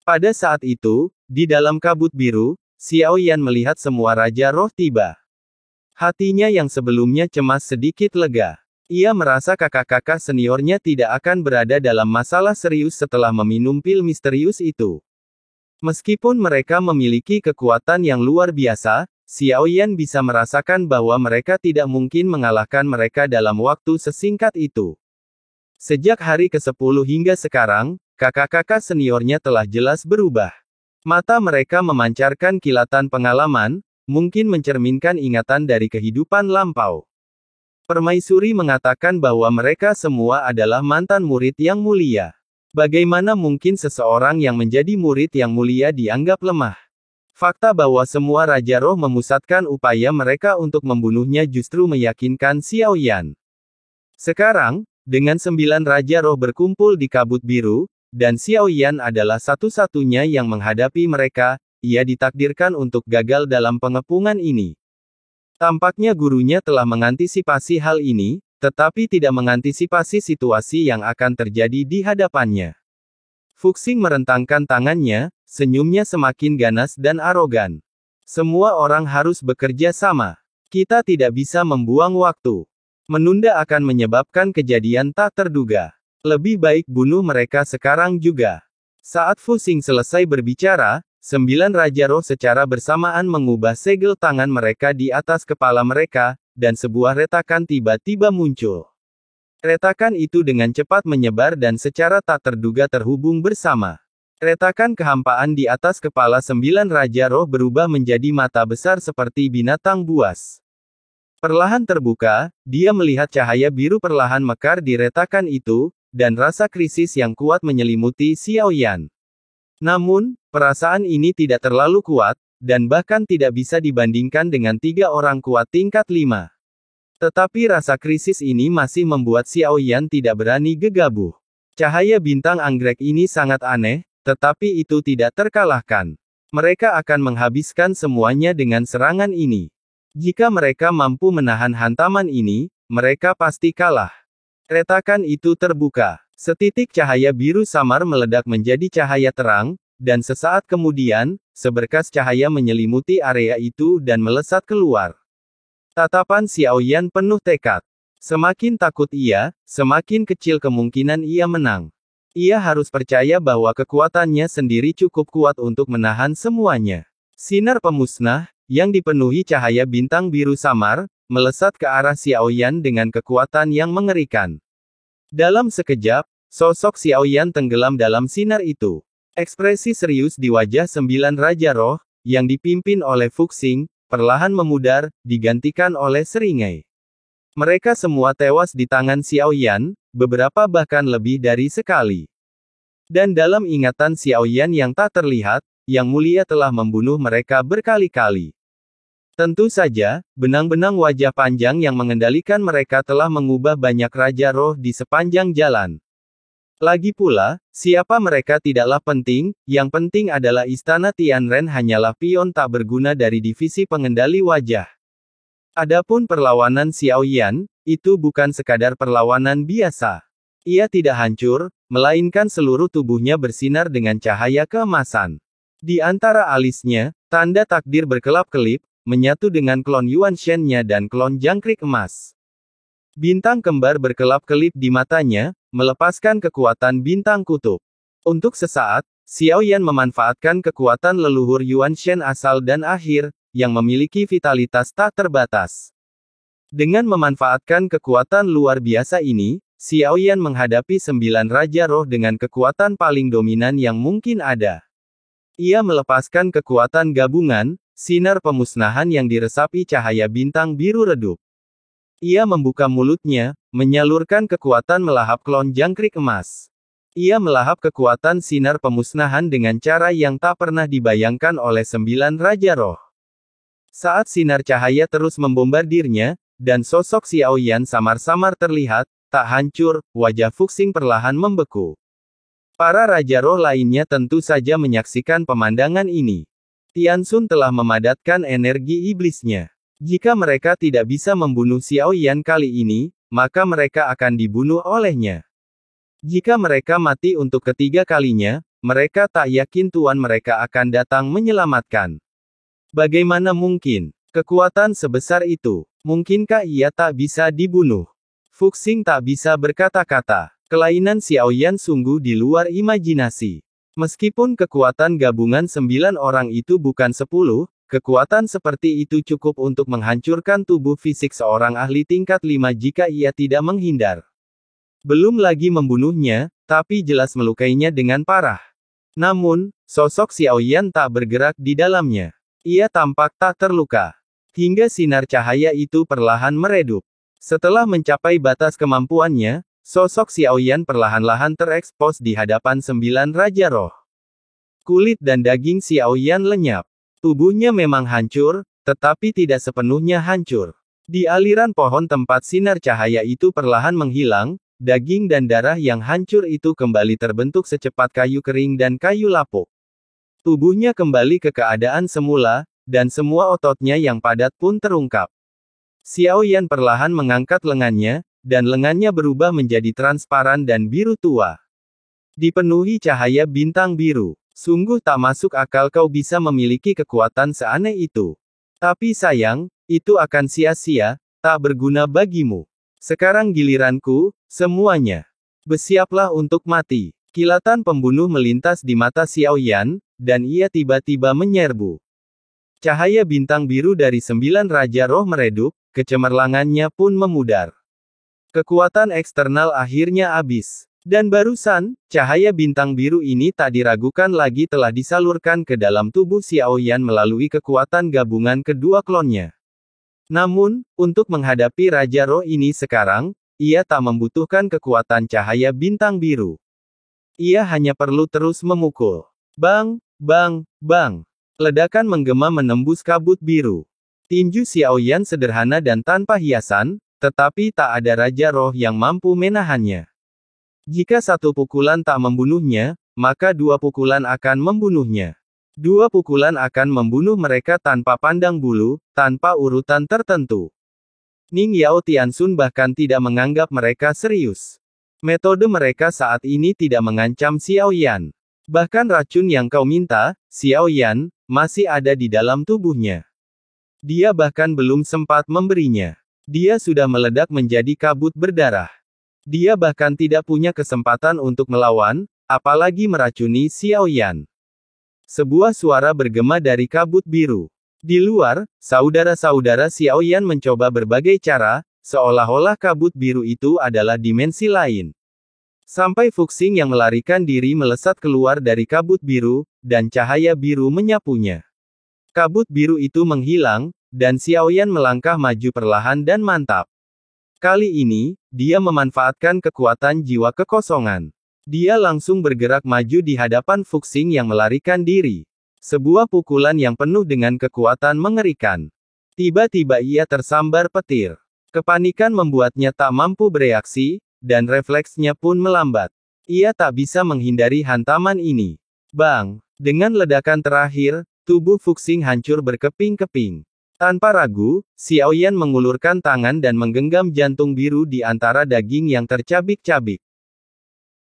Pada saat itu, di dalam kabut biru, Xiao Yan melihat semua Raja Roh tiba. Hatinya yang sebelumnya cemas sedikit lega. Ia merasa kakak-kakak seniornya tidak akan berada dalam masalah serius setelah meminum pil misterius itu. Meskipun mereka memiliki kekuatan yang luar biasa, Xiao Yan bisa merasakan bahwa mereka tidak mungkin mengalahkan mereka dalam waktu sesingkat itu. Sejak hari ke-10 hingga sekarang, kakak-kakak seniornya telah jelas berubah. Mata mereka memancarkan kilatan pengalaman, mungkin mencerminkan ingatan dari kehidupan lampau. Permaisuri mengatakan bahwa mereka semua adalah mantan murid yang mulia. Bagaimana mungkin seseorang yang menjadi murid yang mulia dianggap lemah? Fakta bahwa semua Raja Roh memusatkan upaya mereka untuk membunuhnya justru meyakinkan Xiao Yan. Sekarang, dengan 9 Raja Roh berkumpul di kabut biru, dan Xiao Yan adalah satu-satunya yang menghadapi mereka, ia ditakdirkan untuk gagal dalam pengepungan ini. Tampaknya gurunya telah mengantisipasi hal ini, tetapi tidak mengantisipasi situasi yang akan terjadi di hadapannya. Fuxing merentangkan tangannya, senyumnya semakin ganas dan arogan. Semua orang harus bekerja sama. Kita tidak bisa membuang waktu. Menunda akan menyebabkan kejadian tak terduga. Lebih baik bunuh mereka sekarang juga. Saat Fuxing selesai berbicara, 9 Raja Roh secara bersamaan mengubah segel tangan mereka di atas kepala mereka, dan sebuah retakan tiba-tiba muncul. Retakan itu dengan cepat menyebar dan secara tak terduga terhubung bersama. Retakan kehampaan di atas kepala 9 Raja Roh berubah menjadi mata besar seperti binatang buas. Perlahan terbuka, dia melihat cahaya biru perlahan mekar di retakan itu, dan rasa krisis yang kuat menyelimuti Xiao Yan. Namun, perasaan ini tidak terlalu kuat, dan bahkan tidak bisa dibandingkan dengan 3 orang kuat tingkat 5. Tetapi rasa krisis ini masih membuat Xiao Yan tidak berani gegabah. Cahaya bintang anggrek ini sangat aneh, tetapi itu tidak terkalahkan. Mereka akan menghabiskan semuanya dengan serangan ini. Jika mereka mampu menahan hantaman ini, mereka pasti kalah. Retakan itu terbuka. Setitik cahaya biru samar meledak menjadi cahaya terang, dan sesaat kemudian, seberkas cahaya menyelimuti area itu dan melesat keluar. Tatapan Xiao Yan penuh tekad. Semakin takut ia, semakin kecil kemungkinan ia menang. Ia harus percaya bahwa kekuatannya sendiri cukup kuat untuk menahan semuanya. Sinar pemusnah, yang dipenuhi cahaya bintang biru samar, melesat ke arah Xiao Yan dengan kekuatan yang mengerikan. Dalam sekejap, sosok Xiao Yan tenggelam dalam sinar itu. Ekspresi serius di wajah 9 Raja Roh, yang dipimpin oleh Fuxing, perlahan memudar, digantikan oleh seringai. Mereka semua tewas di tangan Xiao Yan, beberapa bahkan lebih dari sekali. Dan dalam ingatan Xiao Yan yang tak terlihat, Yang Mulia telah membunuh mereka berkali-kali. Tentu saja, benang-benang wajah panjang yang mengendalikan mereka telah mengubah banyak Raja Roh di sepanjang jalan. Lagi pula, siapa mereka tidaklah penting, yang penting adalah Istana Tianren hanyalah pion tak berguna dari divisi pengendali wajah. Adapun perlawanan Xiao Yan, itu bukan sekadar perlawanan biasa. Ia tidak hancur, melainkan seluruh tubuhnya bersinar dengan cahaya keemasan. Di antara alisnya, tanda takdir berkelap-kelip, menyatu dengan klon Yuan Shen-nya dan klon jangkrik emas. Bintang kembar berkelap-kelip di matanya, melepaskan kekuatan bintang kutub. Untuk sesaat, Xiao Yan memanfaatkan kekuatan leluhur Yuan Shen asal dan akhir, yang memiliki vitalitas tak terbatas. Dengan memanfaatkan kekuatan luar biasa ini, Xiao Yan menghadapi 9 Raja Roh dengan kekuatan paling dominan yang mungkin ada. Ia melepaskan kekuatan gabungan, sinar pemusnahan yang diresapi cahaya bintang biru redup. Ia membuka mulutnya, menyalurkan kekuatan melahap klon jangkrik emas. Ia melahap kekuatan sinar pemusnahan dengan cara yang tak pernah dibayangkan oleh 9 Raja Roh. Saat sinar cahaya terus membombardirnya, dan sosok Xiao Yan samar-samar terlihat, tak hancur, wajah Fuxing perlahan membeku. Para Raja Roh lainnya tentu saja menyaksikan pemandangan ini. Tianxun telah memadatkan energi iblisnya. Jika mereka tidak bisa membunuh Xiao Yan kali ini, maka mereka akan dibunuh olehnya. Jika mereka mati untuk ketiga kalinya, mereka tak yakin tuan mereka akan datang menyelamatkan. Bagaimana mungkin? Kekuatan sebesar itu. Mungkinkah ia tak bisa dibunuh? Fuxing tak bisa berkata-kata. Kelainan Xiaoyan sungguh di luar imajinasi. Meskipun kekuatan gabungan 9 orang itu bukan 10, kekuatan seperti itu cukup untuk menghancurkan tubuh fisik seorang ahli tingkat 5 jika ia tidak menghindar. Belum lagi membunuhnya, tapi jelas melukainya dengan parah. Namun, sosok Xiaoyan tak bergerak di dalamnya. Ia tampak tak terluka. Hingga sinar cahaya itu perlahan meredup. Setelah mencapai batas kemampuannya, sosok Xiaoyan perlahan-lahan terekspos di hadapan 9 Raja Roh. Kulit dan daging Xiaoyan lenyap. Tubuhnya memang hancur, tetapi tidak sepenuhnya hancur. Di aliran pohon tempat sinar cahaya itu perlahan menghilang, daging dan darah yang hancur itu kembali terbentuk secepat kayu kering dan kayu lapuk. Tubuhnya kembali ke keadaan semula, dan semua ototnya yang padat pun terungkap. Xiaoyan perlahan mengangkat lengannya, dan lengannya berubah menjadi transparan dan biru tua. Dipenuhi cahaya bintang biru. Sungguh tak masuk akal kau bisa memiliki kekuatan seaneh itu. Tapi sayang, itu akan sia-sia, tak berguna bagimu. Sekarang giliranku, semuanya. Bersiaplah untuk mati. Kilatan pembunuh melintas di mata Xiaoyan, dan ia tiba-tiba menyerbu. Cahaya bintang biru dari 9 Raja Roh meredup, kecemerlangannya pun memudar. Kekuatan eksternal akhirnya habis. Dan barusan, cahaya bintang biru ini tak diragukan lagi telah disalurkan ke dalam tubuh Xiaoyan melalui kekuatan gabungan kedua klonnya. Namun, untuk menghadapi Raja Roh ini sekarang, ia tak membutuhkan kekuatan cahaya bintang biru. Ia hanya perlu terus memukul. Bang, bang, bang. Ledakan menggema menembus kabut biru. Tinju Xiaoyan sederhana dan tanpa hiasan, tetapi tak ada Raja Roh yang mampu menahannya. Jika satu pukulan tak membunuhnya, maka 2 pukulan akan membunuhnya. 2 pukulan akan membunuh mereka tanpa pandang bulu, tanpa urutan tertentu. Ning Yao Tianxun bahkan tidak menganggap mereka serius. Metode mereka saat ini tidak mengancam Xiaoyan. Bahkan racun yang kau minta, Xiaoyan, masih ada di dalam tubuhnya. Dia bahkan belum sempat memberinya. Dia sudah meledak menjadi kabut berdarah. Dia bahkan tidak punya kesempatan untuk melawan, apalagi meracuni Xiaoyan. Sebuah suara bergema dari kabut biru. Di luar, saudara-saudara Xiaoyan mencoba berbagai cara, seolah-olah kabut biru itu adalah dimensi lain. Sampai Fuxing yang melarikan diri melesat keluar dari kabut biru, dan cahaya biru menyapunya. Kabut biru itu menghilang, dan Xiaoyan melangkah maju perlahan dan mantap. Kali ini, dia memanfaatkan kekuatan jiwa kekosongan. Dia langsung bergerak maju di hadapan Fuxing yang melarikan diri. Sebuah pukulan yang penuh dengan kekuatan mengerikan. Tiba-tiba ia tersambar petir. Kepanikan membuatnya tak mampu bereaksi, dan refleksnya pun melambat. Ia tak bisa menghindari hantaman ini. Bang! Dengan ledakan terakhir, tubuh Fuxing hancur berkeping-keping. Tanpa ragu, Xiaoyan mengulurkan tangan dan menggenggam jantung biru di antara daging yang tercabik-cabik.